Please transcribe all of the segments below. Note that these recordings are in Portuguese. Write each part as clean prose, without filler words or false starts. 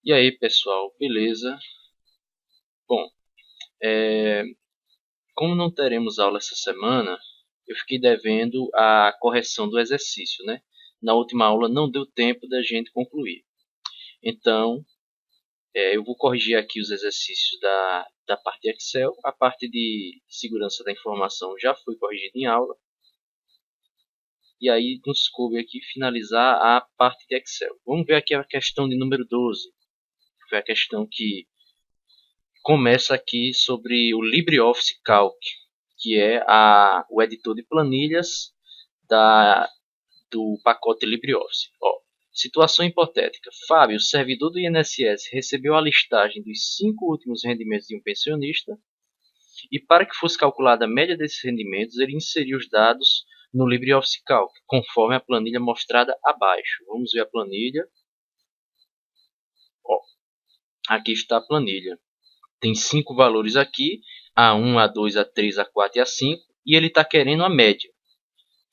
E aí, pessoal, beleza? Bom, como não teremos aula essa semana, eu fiquei devendo a correção do exercício, né? Na última aula não deu tempo da gente concluir. Então, eu vou corrigir aqui os exercícios da parte de Excel. A parte de segurança da informação já foi corrigida em aula. E aí nos coube aqui finalizar a parte de Excel. Vamos ver aqui a questão de número 12. Que foi a questão que começa aqui sobre o LibreOffice Calc, que é o editor de planilhas do pacote LibreOffice. Situação hipotética. Fábio, o servidor do INSS, recebeu a listagem dos 5 últimos rendimentos de um pensionista e para que fosse calculada a média desses rendimentos, ele inseriu os dados no LibreOffice Calc, conforme a planilha mostrada abaixo. Vamos ver a planilha. Aqui está a planilha. Tem 5 valores aqui, A1, A2, A3, A4 e A5, e ele está querendo a média.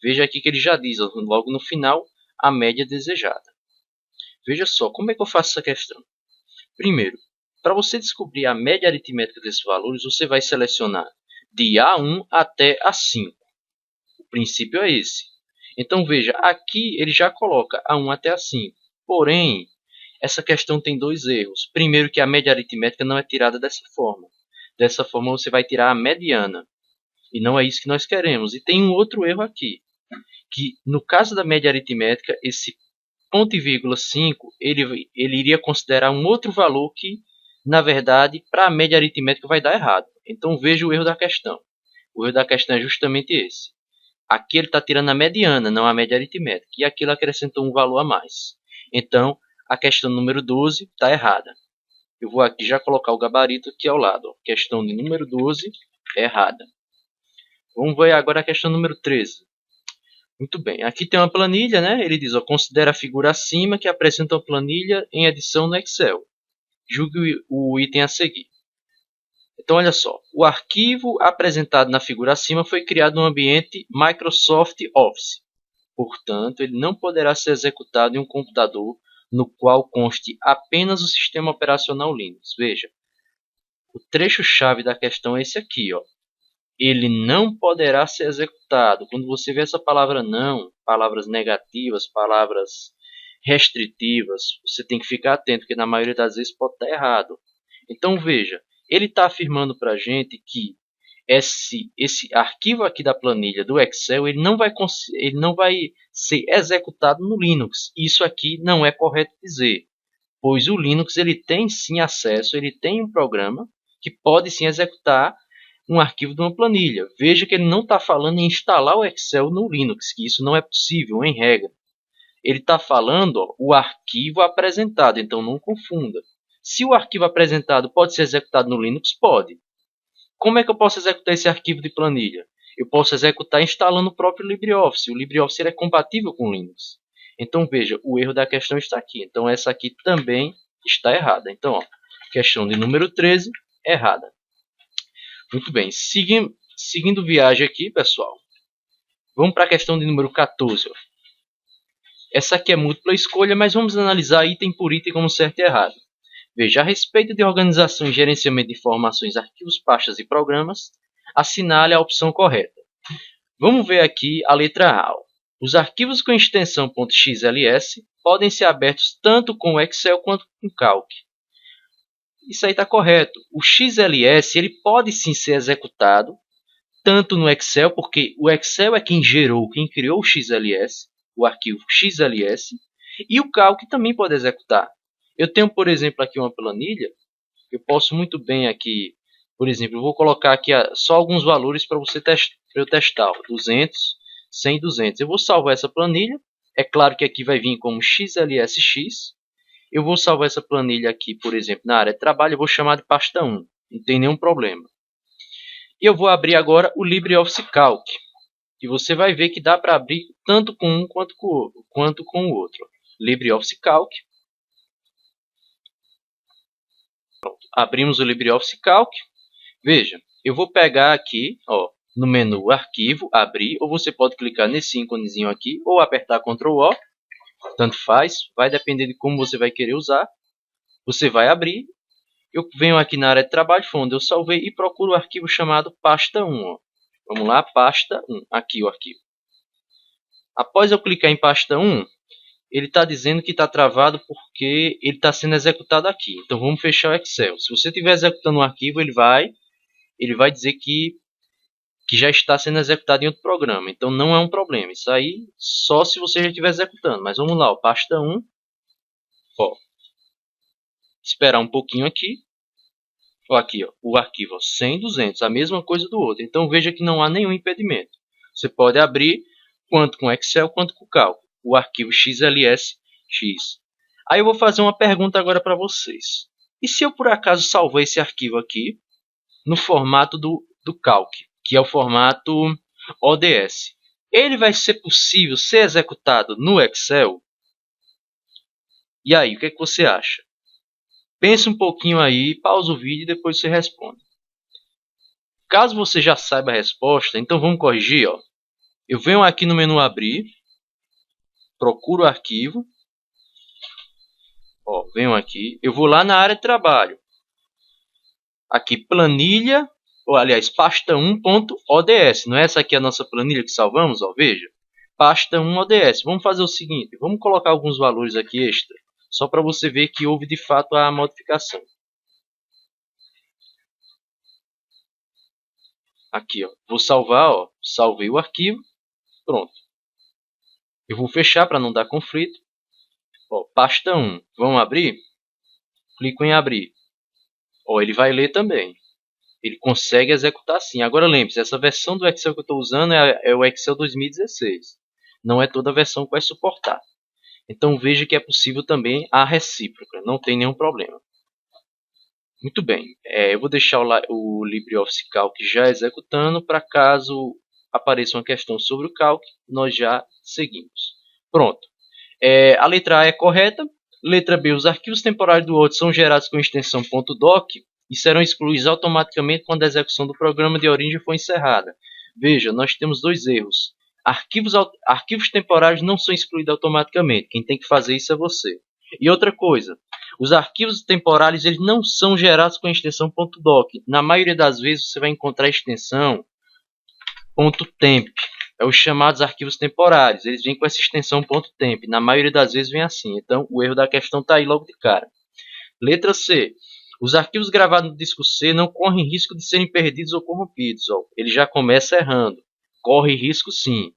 Veja aqui que ele já diz, logo no final, a média desejada. Veja só, como é que eu faço essa questão? Primeiro, para você descobrir a média aritmética desses valores, você vai selecionar de A1 até A5. O princípio é esse. Então veja, aqui ele já coloca A1 até A5. Porém, essa questão tem 2 erros. Primeiro, que a média aritmética não é tirada dessa forma. Dessa forma, você vai tirar a mediana. E não é isso que nós queremos. E tem um outro erro aqui. Que no caso da média aritmética, esse ponto e vírgula 5, ele iria considerar um outro valor que, na verdade, para a média aritmética vai dar errado. Então veja o erro da questão. O erro da questão é justamente esse. Aqui ele está tirando a mediana, não a média aritmética. E aqui ele acrescentou um valor a mais. Então, a questão número 12 está errada. Eu vou aqui já colocar o gabarito aqui ao lado. Questão de número 12 é errada. Vamos ver agora a questão número 13. Muito bem, aqui tem uma planilha, né? Ele diz, considera a figura acima que apresenta a planilha em edição no Excel. Julgue o item a seguir. Então, olha só, o arquivo apresentado na figura acima foi criado no ambiente Microsoft Office. Portanto, ele não poderá ser executado em um computador no qual conste apenas o sistema operacional Linux. Veja, o trecho-chave da questão é esse aqui, ele não poderá ser executado. Quando você vê essa palavra não, palavras negativas, palavras restritivas, você tem que ficar atento, porque na maioria das vezes pode estar errado. Então veja, ele está afirmando para a gente que esse arquivo aqui da planilha do Excel ele não vai ser executado no Linux. Isso aqui não é correto dizer, pois o Linux ele tem sim acesso, ele tem um programa que pode sim executar um arquivo de uma planilha. Veja que ele não está falando em instalar o Excel no Linux, que isso não é possível, em regra. Ele está falando o arquivo apresentado, então não confunda. Se o arquivo apresentado pode ser executado no Linux, pode. Como é que eu posso executar esse arquivo de planilha? Eu posso executar instalando o próprio LibreOffice. O LibreOffice é compatível com o Linux. Então veja, o erro da questão está aqui. Então essa aqui também está errada. Então, questão de número 13, errada. Muito bem, seguindo viagem aqui, pessoal. Vamos para a questão de número 14. Essa aqui é múltipla escolha, mas vamos analisar item por item como certo e errado. Veja, a respeito de organização e gerenciamento de informações, arquivos, pastas e programas, assinale a opção correta. Vamos ver aqui a letra A. Os arquivos com extensão .xls podem ser abertos tanto com o Excel quanto com o Calc. Isso aí está correto. O XLS ele pode sim ser executado tanto no Excel, porque o Excel é quem gerou, quem criou o XLS, o arquivo XLS, e o Calc também pode executar. Eu tenho, por exemplo, aqui uma planilha, eu posso muito bem aqui, por exemplo, eu vou colocar aqui só alguns valores para eu testar, 200, 100, 200. Eu vou salvar essa planilha, é claro que aqui vai vir como XLSX. Eu vou salvar essa planilha aqui, por exemplo, na área de trabalho, eu vou chamar de pasta 1, não tem nenhum problema. E eu vou abrir agora o LibreOffice Calc. E você vai ver que dá para abrir tanto com um quanto com o outro. LibreOffice Calc. Pronto. Abrimos o LibreOffice Calc. Veja, eu vou pegar aqui, no menu Arquivo, Abrir, ou você pode clicar nesse íconezinho aqui, ou apertar Ctrl O, tanto faz, vai depender de como você vai querer usar. Você vai abrir, eu venho aqui na área de trabalho, foi onde eu salvei, e procuro o arquivo chamado pasta 1. Ó. Vamos lá, pasta 1, aqui o arquivo. Após eu clicar em pasta 1, ele está dizendo que está travado porque ele está sendo executado aqui. Então vamos fechar o Excel. Se você estiver executando um arquivo, ele vai dizer que já está sendo executado em outro programa. Então não é um problema. Isso aí só se você já estiver executando. Mas vamos lá, ó, pasta 1. Ó, esperar um pouquinho aqui. Ó, aqui ó, o arquivo ó, 100, 200, a mesma coisa do outro. Então veja que não há nenhum impedimento. Você pode abrir tanto com Excel quanto com cálculo. O arquivo XLSX. Aí eu vou fazer uma pergunta agora para vocês. E se eu por acaso salvar esse arquivo aqui no formato do Calc, que é o formato ODS? Ele vai ser possível ser executado no Excel? E aí, o que, é que você acha? Pense um pouquinho aí, pausa o vídeo e depois você responde. Caso você já saiba a resposta, então vamos corrigir. Ó. Eu venho aqui no menu Abrir, procuro o arquivo, ó, venho aqui, eu vou lá na área de trabalho. Aqui, planilha, ou aliás, pasta 1.ods. Não é essa aqui a nossa planilha que salvamos? Ó, veja, pasta 1 ODS. Vamos fazer o seguinte, vamos colocar alguns valores aqui extra, só para você ver que houve de fato a modificação. Aqui, ó, vou salvar, ó, salvei o arquivo, pronto. Eu vou fechar para não dar conflito. Ó, pasta 1, vamos abrir? Clico em abrir. Ó, ele vai ler também. Ele consegue executar sim. Agora lembre-se, essa versão do Excel que eu estou usando é o Excel 2016. Não é toda a versão que vai suportar. Então veja que é possível também a recíproca. Não tem nenhum problema. Muito bem. Eu vou deixar o LibreOffice Calc já executando para caso apareça uma questão sobre o Calc, nós já seguimos. Pronto. A letra A é correta. Letra B, os arquivos temporários do Word são gerados com extensão .doc e serão excluídos automaticamente quando a execução do programa de origem for encerrada. Veja, nós temos dois erros. Arquivos temporários não são excluídos automaticamente. Quem tem que fazer isso é você. E outra coisa, os arquivos temporários eles não são gerados com a extensão .doc. Na maioria das vezes você vai encontrar a extensão .temp. É os chamados arquivos temporários. Eles vêm com essa extensão .temp. Na maioria das vezes vem assim. Então o erro da questão está aí logo de cara. Letra C. Os arquivos gravados no disco C não correm risco de serem perdidos ou corrompidos. Ó. Ele já começa errando. Corre risco sim.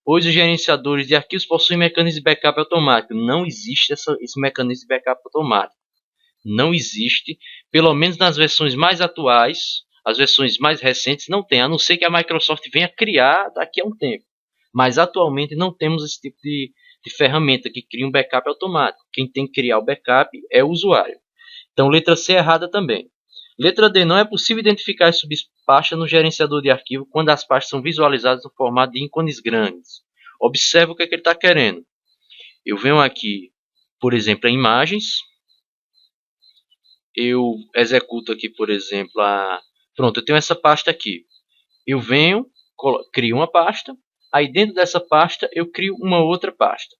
Pois os gerenciadores de arquivos possuem mecanismo de backup automático. Não existe esse mecanismo de backup automático. Não existe. Pelo menos nas versões mais atuais. As versões mais recentes não tem. A não ser que a Microsoft venha criar daqui a um tempo. Mas atualmente não temos esse tipo de ferramenta que cria um backup automático. Quem tem que criar o backup é o usuário. Então, letra C é errada também. Letra D. Não é possível identificar as subpastas no gerenciador de arquivo quando as pastas são visualizadas no formato de ícones grandes. Observe o que, ele está querendo. Eu venho aqui, por exemplo, em imagens. Eu executo aqui, por exemplo, Pronto, eu tenho essa pasta aqui. Eu venho, crio uma pasta. Aí dentro dessa pasta eu crio uma outra pasta.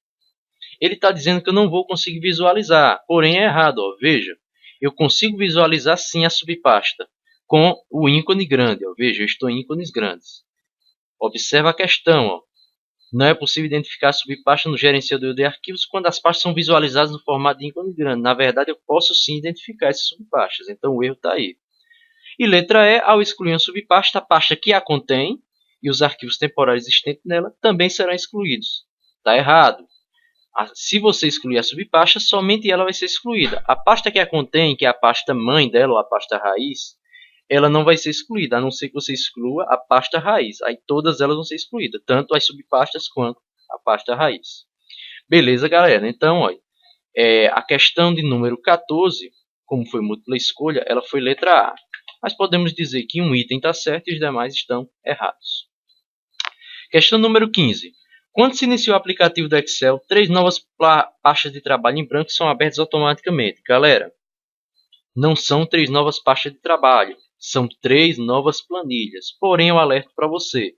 Ele está dizendo que eu não vou conseguir visualizar. Porém é errado, ó. Veja. Eu consigo visualizar sim a subpasta com o ícone grande. Ó. Veja, eu estou em ícones grandes. Observa a questão. Ó. Não é possível identificar a subpasta no gerenciador de arquivos quando as pastas são visualizadas no formato de ícone grande. Na verdade, eu posso sim identificar essas subpastas. Então o erro está aí. E letra E, ao excluir uma subpasta, a pasta que a contém e os arquivos temporários existentes nela também serão excluídos. Está errado. Se você excluir a subpasta, somente ela vai ser excluída. A pasta que a contém, que é a pasta mãe dela, ou a pasta raiz, ela não vai ser excluída, a não ser que você exclua a pasta raiz. Aí todas elas vão ser excluídas, tanto as subpastas quanto a pasta raiz. Beleza, galera? Então, olha, a questão de número 14, como foi múltipla escolha, ela foi letra A. Mas podemos dizer que um item está certo e os demais estão errados. Questão número 15. Quando se inicia o aplicativo do Excel, 3 novas pastas de trabalho em branco são abertas automaticamente. Galera, não são 3 novas pastas de trabalho, são 3 novas planilhas. Porém, eu alerto para você.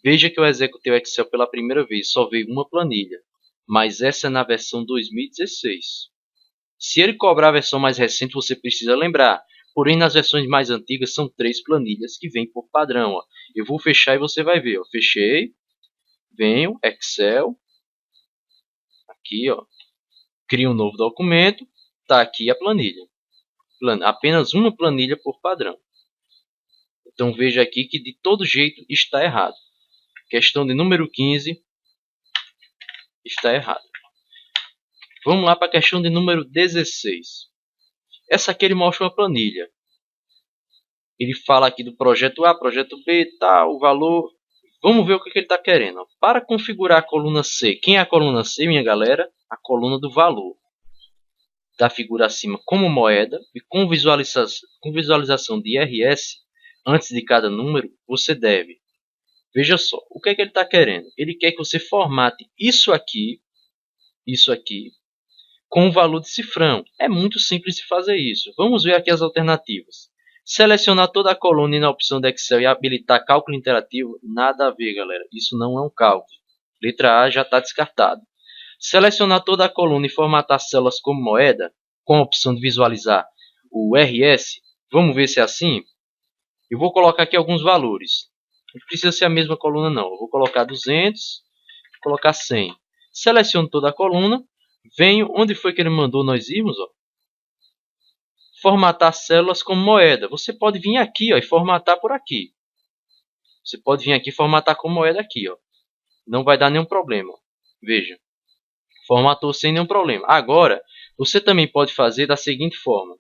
Veja que eu executei o Excel pela primeira vez, só veio uma planilha. Mas essa é na versão 2016. Se ele cobrar a versão mais recente, você precisa lembrar. Porém, nas versões mais antigas, são 3 planilhas que vêm por padrão. Ó. Eu vou fechar e você vai ver. Ó. Fechei, venho, Excel, aqui, ó, crio um novo documento, está aqui a planilha. Apenas uma planilha por padrão. Então, veja aqui que de todo jeito está errado. Questão de número 15 está errado. Vamos lá para a questão de número 16. Essa aqui ele mostra uma planilha. Ele fala aqui do projeto A, projeto B, tá, o valor. Vamos ver o que ele está querendo. Para configurar a coluna C. Quem é a coluna C, minha galera? A coluna do valor. Da figura acima como moeda e com visualização de IRS antes de cada número, você deve. Veja só, o que ele está querendo? Ele quer que você formate isso aqui, com o valor de cifrão. É muito simples de fazer isso. Vamos ver aqui as alternativas. Selecionar toda a coluna e na opção do Excel e habilitar cálculo interativo, nada a ver, galera. Isso não é um cálculo. Letra A já está descartado. Selecionar toda a coluna e formatar células como moeda, com a opção de visualizar o RS. Vamos ver se é assim? Eu vou colocar aqui alguns valores. Não precisa ser a mesma coluna não. Eu vou colocar 200, vou colocar 100. Seleciono toda a coluna. Venho, onde foi que ele mandou nós irmos? Ó. Formatar células como moeda. Você pode vir aqui ó, e formatar por aqui. Você pode vir aqui e formatar como moeda aqui. Ó. Não vai dar nenhum problema. Veja. Formatou sem nenhum problema. Agora, você também pode fazer da seguinte forma.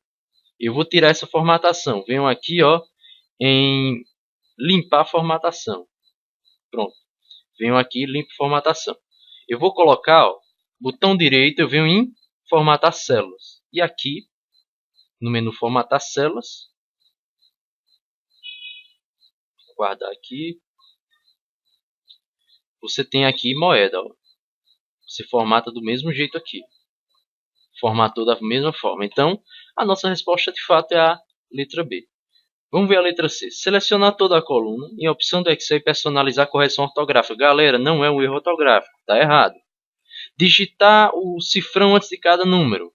Eu vou tirar essa formatação. Venho aqui ó, em limpar a formatação. Pronto. Venho aqui e limpo formatação. Eu vou colocar, ó, botão direito, eu venho em formatar células. E aqui, no menu formatar células, vou guardar aqui. Você tem aqui moeda. Ó. Você formata do mesmo jeito aqui. Formatou da mesma forma. Então, a nossa resposta de fato é a letra B. Vamos ver a letra C. Selecionar toda a coluna e a opção do Excel e personalizar a correção ortográfica. Galera, não é um erro ortográfico. Está errado. Digitar o cifrão antes de cada número.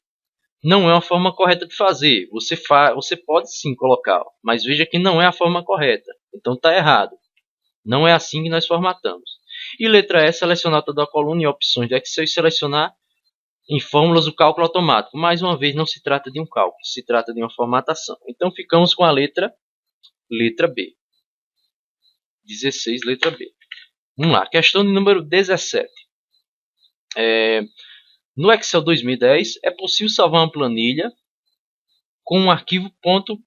Não é uma forma correta de fazer. Você pode sim colocar, mas veja que não é a forma correta. Então está errado. Não é assim que nós formatamos. E letra E, selecionar toda a coluna e opções do Excel e selecionar em fórmulas o cálculo automático. Mais uma vez, não se trata de um cálculo, se trata de uma formatação. Então ficamos com a letra B. 16, letra B. Vamos lá, questão de número 17. No Excel 2010, é possível salvar uma planilha com um arquivo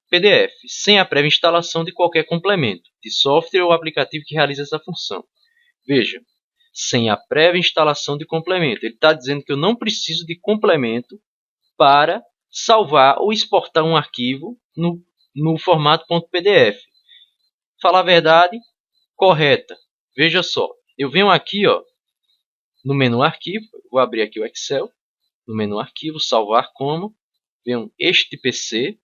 .pdf, sem a prévia instalação de qualquer complemento, de software ou aplicativo que realize essa função. Veja, sem a prévia instalação de complemento. Ele está dizendo que eu não preciso de complemento para salvar ou exportar um arquivo no formato .pdf. Falar a verdade, correta. Veja só, eu venho aqui ó, no menu arquivo, vou abrir aqui o Excel, no menu arquivo, salvar como, venho este PC,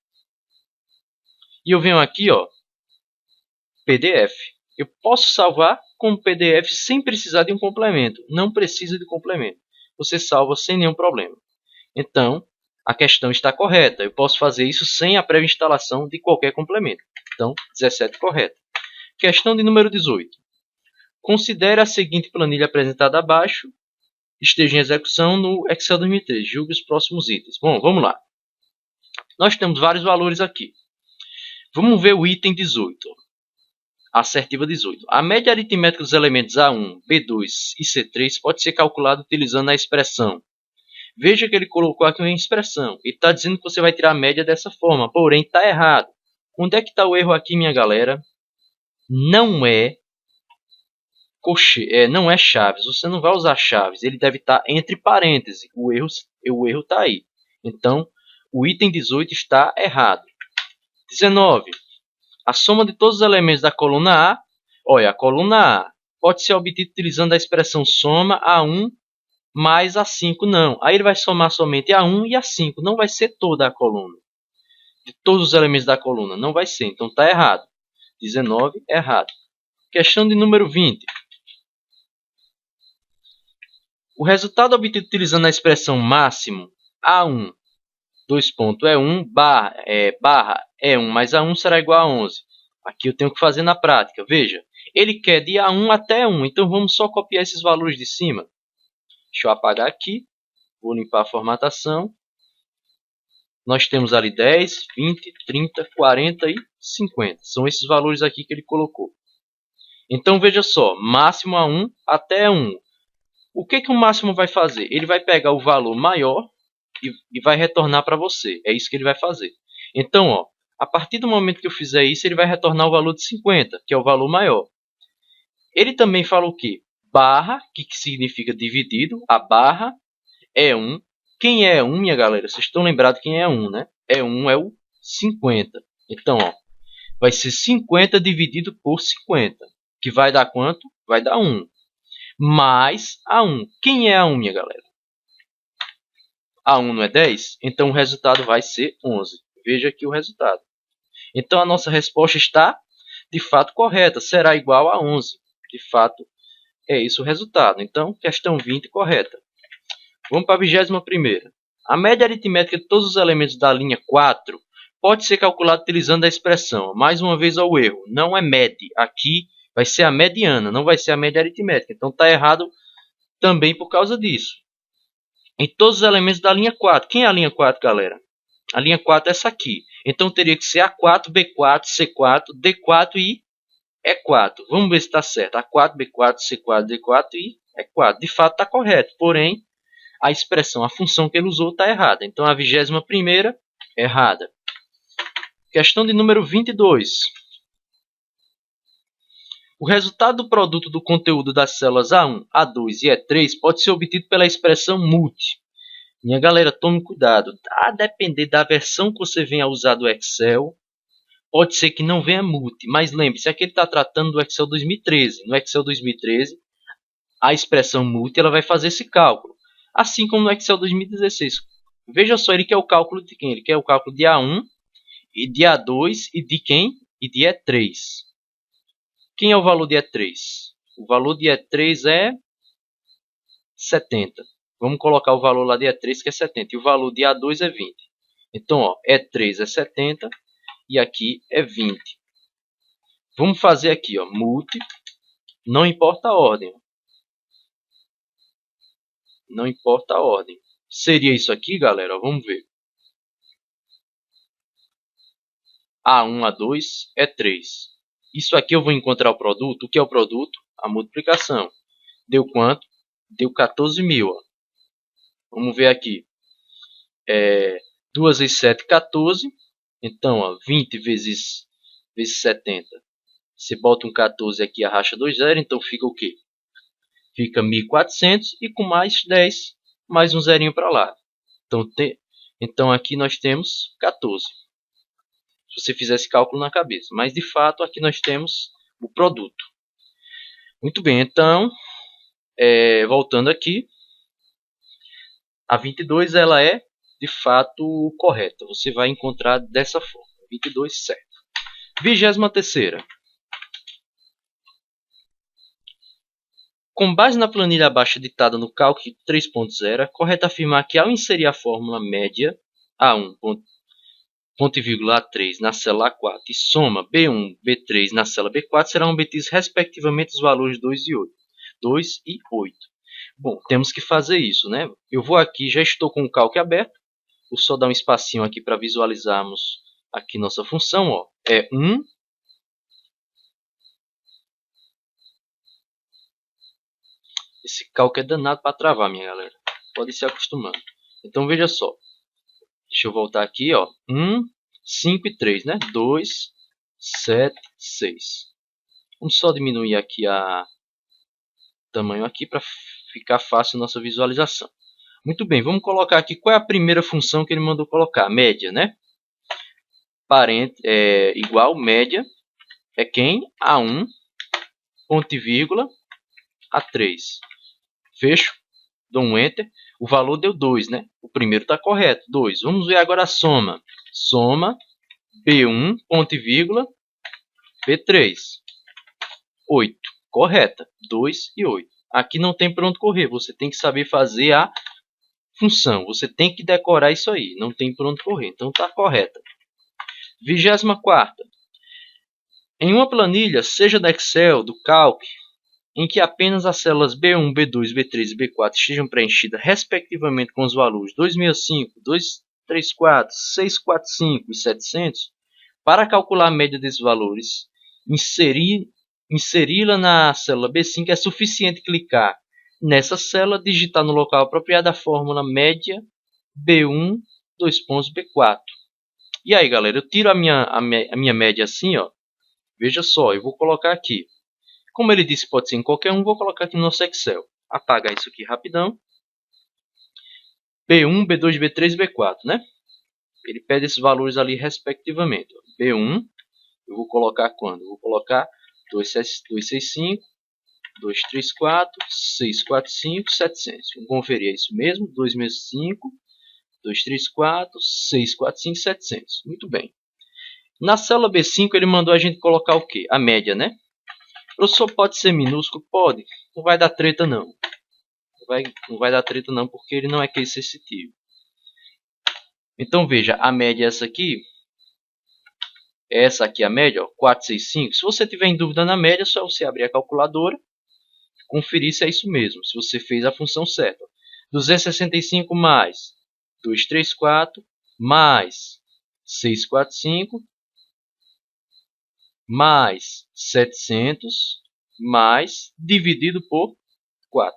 e eu venho aqui ó, PDF. Eu posso salvar como PDF sem precisar de um complemento, não precisa de complemento. Você salva sem nenhum problema. Então, a questão está correta, eu posso fazer isso sem a prévia instalação de qualquer complemento. Então, 17 correto. Questão de número 18. Considere a seguinte planilha apresentada abaixo, esteja em execução no Excel 2013. Julgue os próximos itens. Bom, vamos lá. Nós temos vários valores aqui. Vamos ver o item 18. Assertiva 18. A média aritmética dos elementos A1, B2 e C3 pode ser calculada utilizando a expressão. Veja que ele colocou aqui uma expressão. Ele está dizendo que você vai tirar a média dessa forma, porém está errado. Onde é que está o erro aqui, minha galera? Não é chaves. Você não vai usar chaves. Ele deve estar entre parênteses. O erro está aí. Então, o item 18 está errado. 19. A soma de todos os elementos da coluna A. Olha, a coluna A pode ser obtida utilizando a expressão soma A1 mais A5. Não. Aí ele vai somar somente A1 e A5. Não vai ser toda a coluna. De todos os elementos da coluna. Não vai ser. Então está errado. 19 é errado. Questão de número 20. O resultado obtido utilizando a expressão máximo A1 dois pontos é 1, barra é 1 mais A1 será igual a 11. Aqui eu tenho que fazer na prática. Veja, ele quer de A1 até 1, então vamos só copiar esses valores de cima. Deixa eu apagar aqui, vou limpar a formatação. Nós temos ali 10, 20, 30, 40 e 50. São esses valores aqui que ele colocou. Então veja só, máximo A1 até 1. O que o máximo vai fazer? Ele vai pegar o valor maior e vai retornar para você. É isso que ele vai fazer. Então, ó, a partir do momento que eu fizer isso, ele vai retornar o valor de 50, que é o valor maior. Ele também fala o quê? Barra, que significa dividido. A barra é 1. Quem é 1, minha galera? Vocês estão lembrados quem é 1, né? É 1 é o 50. Então, ó, vai ser 50 dividido por 50. Que vai dar quanto? Vai dar 1. Mais A1. Quem é A1, minha galera? A1 não é 10? Então o resultado vai ser 11. Veja aqui o resultado. Então a nossa resposta está, de fato, correta. Será igual a 11. De fato, é isso o resultado. Então, questão 20 correta. Vamos para a 21ª. A média aritmética de todos os elementos da linha 4 pode ser calculada utilizando a expressão. Mais uma vez ao erro. Não é média. Aqui vai ser a mediana, não vai ser a média aritmética. Então está errado também por causa disso. Em todos os elementos da linha 4. Quem é a linha 4, galera? A linha 4 é essa aqui. Então teria que ser A4, B4, C4, D4 e E4. Vamos ver se está certo. A4, B4, C4, D4 e E4. De fato está correto. Porém, a expressão, a função que ele usou está errada. Então a 21ª errada. Questão de número 22. O resultado do produto do conteúdo das células A1, A2 e E3 pode ser obtido pela expressão multi. Minha galera, tome cuidado. A depender da versão que você venha a usar do Excel, pode ser que não venha multi. Mas lembre-se, aqui ele está tratando do Excel 2013. No Excel 2013, a expressão multi ela vai fazer esse cálculo. Assim como no Excel 2016. Veja só, ele quer o cálculo de quem? Ele quer o cálculo de A1, e de A2 e de quem? E de E3. Quem é o valor de E3? O valor de E3 é 70. Vamos colocar o valor lá de E3 que é 70. E o valor de A2 é 20. Então, ó, E3 é 70 e aqui é 20. Vamos fazer aqui, ó, multi. Não importa a ordem. Não importa a ordem. Seria isso aqui, galera? Vamos ver. A1, A2, E3. Isso aqui eu vou encontrar o produto. O que é o produto? A multiplicação. Deu quanto? Deu 14.000. Ó. Vamos ver aqui. 2 vezes 7, 14. Então, ó, 20 vezes 70. Você bota um 14 aqui, arracha 2 zeros. Então fica o quê? Fica 1.400 e com mais 10, mais um zerinho para lá. Então aqui nós temos 14. Se você fizer esse cálculo na cabeça. Mas de fato aqui nós temos o produto. Muito bem, então voltando aqui, a 22 ela é de fato correta. Você vai encontrar dessa forma. 22 certo. 23ª. Com base na planilha abaixo ditada no cálculo 3.0, é correto afirmar que ao inserir a fórmula média A1 ponto e vírgula A3 na célula A4 e soma B1, B3 na célula B4, serão obtidos respectivamente os valores 2 e 8. Bom, temos que fazer isso, né? Eu vou aqui, já estou com o cálculo aberto. Vou só dar um espacinho aqui para visualizarmos aqui nossa função. Ó. É 1. Esse cálculo é danado para travar, minha galera. Pode se acostumando. Então, veja só. Deixa eu voltar aqui, ó. 1, 5 e 3, né? 2, 7, 6. Vamos só diminuir aqui o tamanho aqui para ficar fácil a nossa visualização. Muito bem, vamos colocar aqui qual é a primeira função que ele mandou colocar. Média, né? Igual média é quem? A1, ponto e vírgula, A3. Fecho. Dou um Enter. O valor deu 2, né? O primeiro está correto, 2. Vamos ver agora a soma. Soma B1, ponto e vírgula, B3. 8. Correta. 2 e 8. Aqui não tem para onde correr. Você tem que saber fazer a função. Você tem que decorar isso aí, não tem por onde correr. Então está correta. 24ª. Em uma planilha, seja do Excel, do Calc, em que apenas as células B1, B2, B3 e B4 estejam preenchidas respectivamente com os valores 265, 234, 645 e 700, para calcular a média desses valores, inseri-la na célula B5 é suficiente clicar nessa célula, digitar no local apropriado a fórmula média B1, B4. E aí, galera, eu tiro a minha média assim, ó. Veja só, eu vou colocar aqui. Como ele disse, pode ser em qualquer um, vou colocar aqui no nosso Excel. Apagar isso aqui rapidão. B1, B2, B3 e B4, né? Ele pede esses valores ali respectivamente. B1, eu vou colocar quando? Eu vou colocar 265, 234, 645, 700. Vamos conferir, é isso mesmo? 265, 234, 645, 700. Muito bem. Na célula B5 ele mandou a gente colocar o quê? A média, né? Professor, pode ser minúsculo? Pode. Não vai dar treta não. Não vai dar treta não, porque ele não é case sensitivo. Então veja, a média é essa aqui. Essa aqui é a média, ó, 465. Se você tiver em dúvida na média, é só você abrir a calculadora, conferir se é isso mesmo, se você fez a função certa. 265 mais 234 mais 645 mais 700 mais dividido por 4.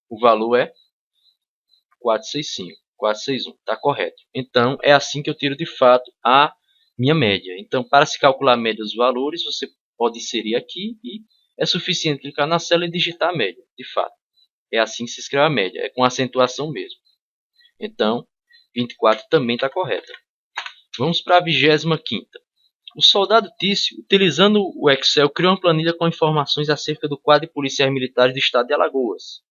O valor é 465, 461, está correto. Então, é assim que eu tiro de fato a minha média. Então, para se calcular a média dos valores, você pode inserir aqui e é suficiente clicar na célula e digitar a média, de fato. É assim que se escreve a média, é com acentuação mesmo. Então, 24 também está correta. Vamos para a 25ª. O soldado Tício, utilizando o Excel, criou uma planilha com informações acerca do quadro de policiais militares do estado de Alagoas.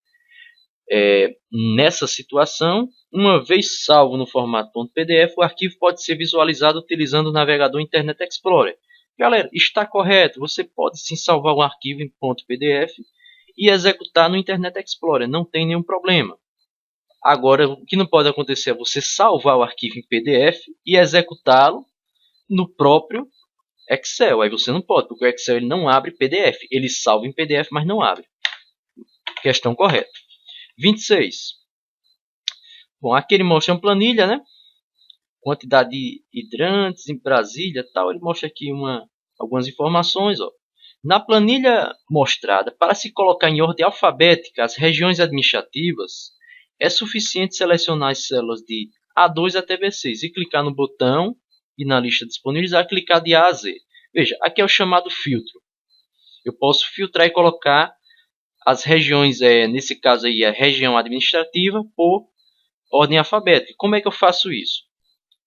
Nessa situação, uma vez salvo no formato .pdf, o arquivo pode ser visualizado utilizando o navegador Internet Explorer. Galera, está correto, você pode sim salvar um arquivo em .pdf e executar no Internet Explorer, não tem nenhum problema. Agora, o que não pode acontecer é você salvar o arquivo em PDF e executá-lo no próprio Excel. Aí você não pode, porque o Excel ele não abre PDF. Ele salva em PDF, mas não abre. Questão correta. 26. Bom, aqui ele mostra uma planilha, né? Quantidade de hidrantes em Brasília, tal. Ele mostra aqui algumas informações, ó. Na planilha mostrada, para se colocar em ordem alfabética as regiões administrativas, é suficiente selecionar as células de A2 até B6 e clicar no botão e na lista disponibilizar, clicar de A a Z. Veja, aqui é o chamado filtro. Eu posso filtrar e colocar as regiões, nesse caso aí, a região administrativa por ordem alfabética. Como é que eu faço isso?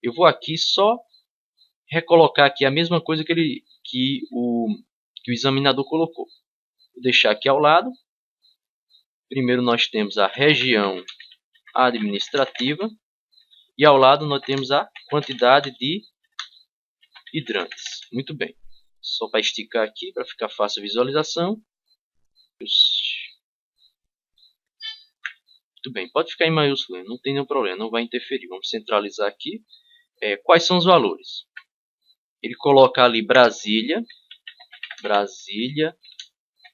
Eu vou aqui só recolocar aqui a mesma coisa que o examinador colocou. Vou deixar aqui ao lado. Primeiro nós temos a região administrativa e ao lado nós temos a quantidade de hidrantes. Muito bem. Só para esticar aqui, para ficar fácil a visualização. Muito bem, pode ficar em maiúsculo, não tem nenhum problema, não vai interferir. Vamos centralizar aqui. Quais são os valores? Ele coloca ali Brasília,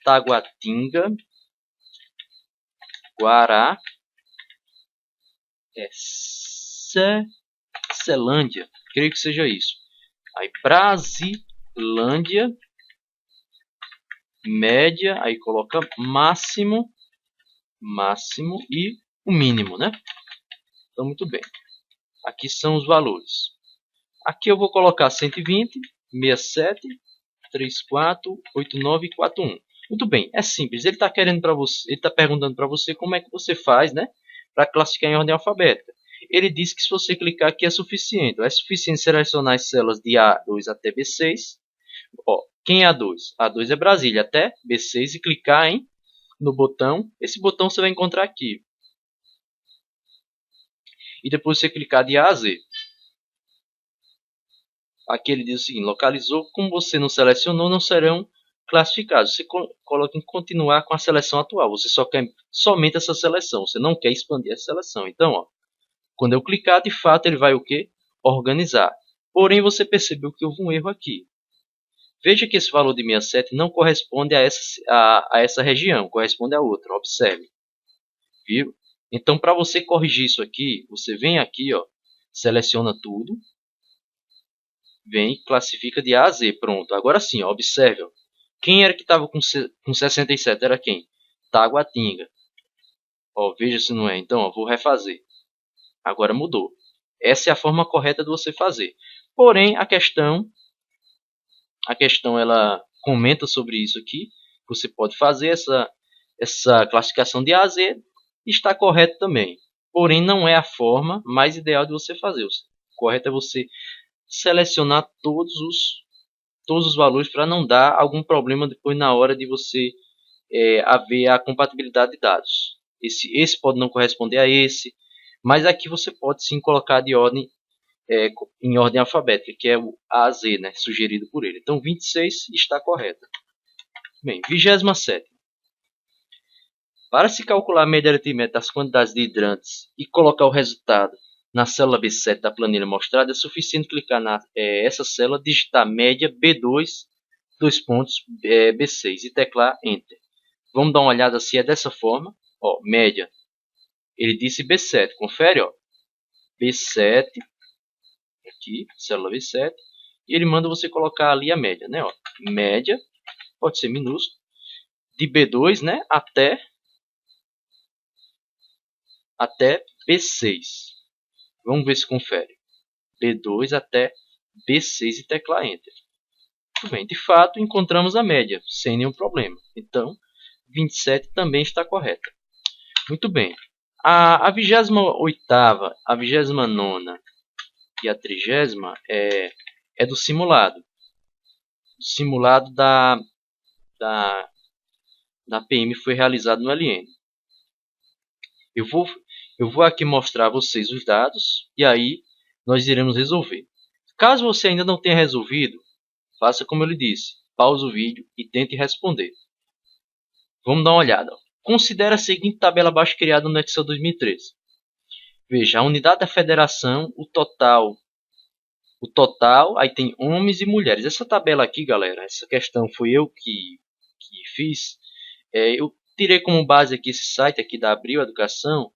Taguatinga, Guará, Celândia, creio que seja isso. Aí Brasilândia, média, aí coloca máximo e o mínimo, né? Então, muito bem. Aqui são os valores. Aqui eu vou colocar 120, 67, 34, 89 e 41. Muito bem, é simples. Ele está perguntando para você como é que você faz, né, para classificar em ordem alfabética. Ele diz que se você clicar aqui é suficiente. É suficiente selecionar as células de A2 até B6. Ó, quem é A2? A2 é Brasília até B6 e clicar no botão. Esse botão você vai encontrar aqui. E depois você clicar de A a Z. Aqui ele diz o seguinte: localizou, como você não selecionou, não serão classificados. Você coloca em continuar com a seleção atual. Você só quer somente essa seleção. Você não quer expandir essa seleção. Então, ó, Quando eu clicar, de fato, ele vai o quê? Organizar. Porém, você percebeu que houve um erro aqui. Veja que esse valor de 67 não corresponde a essa região, corresponde a outra. Observe. Viu? Então, para você corrigir isso aqui, você vem aqui, ó, seleciona tudo, vem e classifica de A a Z. Pronto. Agora sim, ó, observe. Ó. Quem era que estava com 67? Era quem? Taguatinga. Ó, veja se não é. Então, ó, vou refazer. Agora mudou. Essa é a forma correta de você fazer. Porém, a questão ela comenta sobre isso aqui. Você pode fazer essa classificação de A a Z. Está correto também. Porém, não é a forma mais ideal de você fazer. O correto é você selecionar todos os valores para não dar algum problema depois na hora de você haver a compatibilidade de dados. Esse pode não corresponder a esse, mas aqui você pode sim colocar de ordem em ordem alfabética, que é o A a Z, né, sugerido por ele. Então 26 está correta. Bem, 27ª. Para se calcular a média aritmética das quantidades de hidrantes e colocar o resultado na célula B7 da planilha mostrada, é suficiente clicar nessa célula, digitar média B2, B6 e teclar Enter. Vamos dar uma olhada se é dessa forma. Ó, média. Ele disse B7, confere, ó. B7, aqui, célula B7, e ele manda você colocar ali a média, né? Ó, média, pode ser minúsculo, de B2, né, até B6. Vamos ver se confere. B2 até B6 e teclar Enter. Muito bem, de fato encontramos a média, sem nenhum problema. Então, 27 também está correta. Muito bem. A 28ª, a 29ª e a 30ª é do simulado. O simulado da PM foi realizado no LN. Eu vou aqui mostrar a vocês os dados e aí nós iremos resolver. Caso você ainda não tenha resolvido, faça como eu lhe disse. Pause o vídeo e tente responder. Vamos dar uma olhada. Considere a seguinte tabela abaixo criada no Excel 2013. Veja, a unidade da federação, o total, aí tem homens e mulheres. Essa tabela aqui, galera, essa questão foi eu que fiz. Eu tirei como base aqui esse site aqui da Abril Educação,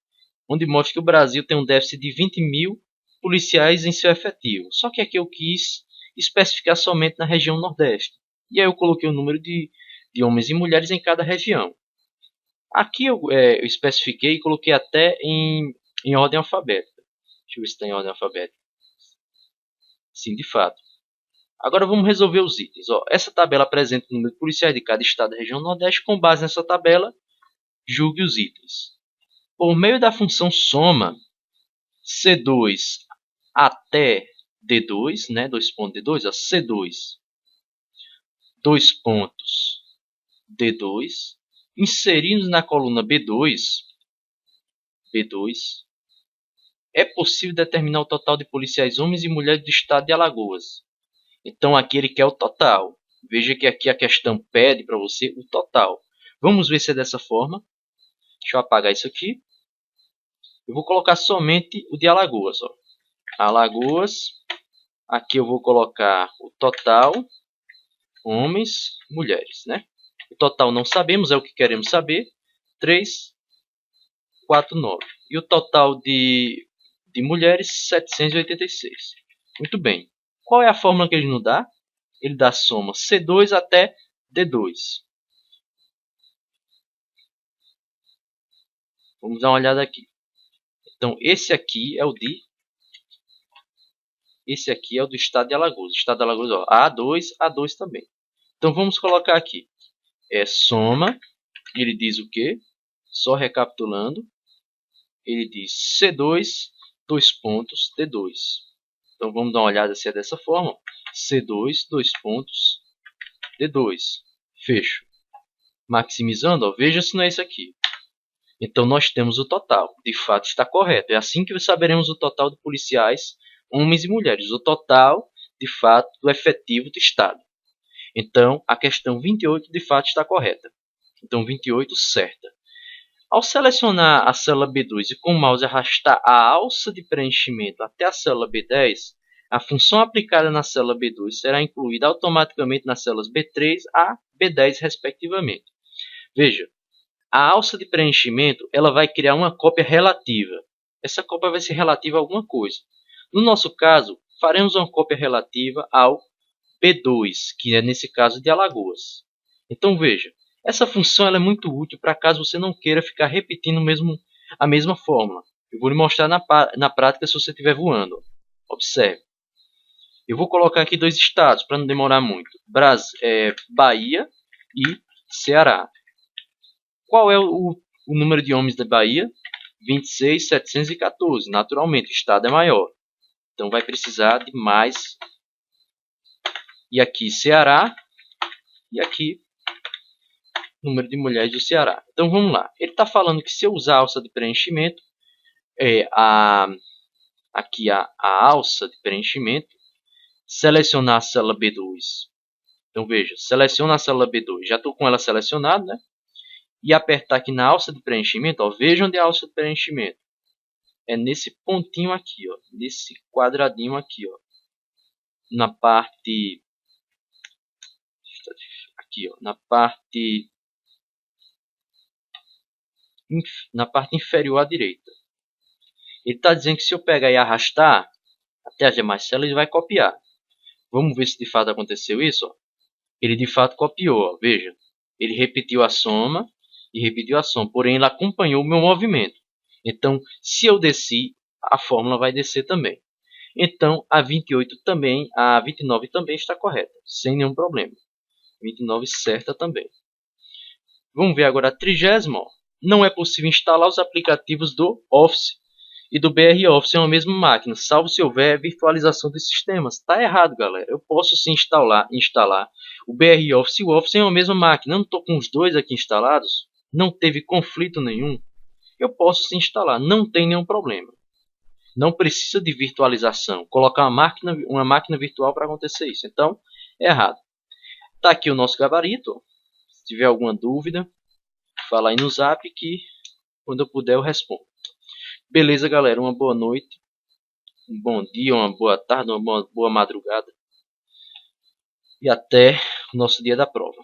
onde mostra que o Brasil tem um déficit de 20.000 policiais em seu efetivo. Só que aqui eu quis especificar somente na região Nordeste. E aí eu coloquei o número de homens e mulheres em cada região. Aqui eu especifiquei e coloquei até em ordem alfabética. Deixa eu ver se está em ordem alfabética. Sim, de fato. Agora vamos resolver os itens. Ó, essa tabela apresenta o número de policiais de cada estado da região Nordeste. Com base nessa tabela, julgue os itens. Por meio da função soma, C2 até D2, né, 2 pontos D2, ó, C2, 2 pontos D2, inserindo na coluna B2, é possível determinar o total de policiais homens e mulheres do estado de Alagoas. Então aqui ele quer o total. Veja que aqui a questão pede para você o total. Vamos ver se é dessa forma. Deixa eu apagar isso aqui. Eu vou colocar somente o de Alagoas. Ó. Alagoas. Aqui eu vou colocar o total. Homens, mulheres. Né? O total não sabemos, é o que queremos saber. 349. E o total de mulheres, 786. Muito bem. Qual é a fórmula que ele nos dá? Ele dá soma C2 até D2. Vamos dar uma olhada aqui. Então, esse aqui é o do estado de Alagoas. O estado de Alagoas, ó, A2, A2 também. Então, vamos colocar aqui. Soma. Ele diz o quê? Só recapitulando. Ele diz C2, 2 pontos, D2. Então, vamos dar uma olhada se é dessa forma. C2, 2 pontos, D2. Fecho. Maximizando, ó, veja se não é isso aqui. Então, nós temos o total. De fato, está correto. É assim que saberemos o total de policiais, homens e mulheres. O total, de fato, do efetivo do Estado. Então, a questão 28, de fato, está correta. Então, 28, certa. Ao selecionar a célula B2 e com o mouse arrastar a alça de preenchimento até a célula B10, a função aplicada na célula B2 será incluída automaticamente nas células B3 a B10, respectivamente. Veja, a alça de preenchimento ela vai criar uma cópia relativa. Essa cópia vai ser relativa a alguma coisa. No nosso caso, faremos uma cópia relativa ao B2, que é nesse caso de Alagoas. Então veja, essa função ela é muito útil para caso você não queira ficar repetindo a mesma fórmula. Eu vou lhe mostrar na prática se você estiver voando. Observe. Eu vou colocar aqui 2 estados para não demorar muito. Bahia e Ceará. Qual é o número de homens da Bahia? 26.714. Naturalmente, o estado é maior. Então vai precisar de mais. E aqui Ceará. E aqui número de mulheres do Ceará. Então vamos lá. Ele está falando que se eu usar a alça de preenchimento, aqui a alça de preenchimento, selecionar a célula B2. Então veja, seleciona a célula B2. Já estou com ela selecionada, né? E apertar aqui na alça de preenchimento, ó, veja onde é a alça de preenchimento. É nesse pontinho aqui, ó, nesse quadradinho aqui, ó, na parte aqui, ó, na parte inferior à direita. Ele está dizendo que se eu pegar e arrastar até as demais células, ele vai copiar. Vamos ver se de fato aconteceu isso. Ó. Ele de fato copiou, ó, veja. Ele repetiu a soma e repetiu a soma, porém ele acompanhou o meu movimento. Então, se eu desci, a fórmula vai descer também. Então, a 29 também está correta, sem nenhum problema. 29 certa também. Vamos ver agora a 30ª. Não é possível instalar os aplicativos do Office e do BR Office em uma mesma máquina, salvo se houver virtualização dos sistemas. Está errado, galera. Eu posso sim instalar o BR Office e o Office em uma mesma máquina. Eu não estou com os dois aqui instalados. Não teve conflito nenhum. Eu posso sim instalar. Não tem nenhum problema. Não precisa de virtualização. Colocar uma máquina virtual para acontecer isso. Então, é errado. Está aqui o nosso gabarito. Se tiver alguma dúvida, fala aí no zap que quando eu puder eu respondo. Beleza, galera. Uma boa noite, um bom dia, uma boa tarde, uma boa madrugada. E até o nosso dia da prova.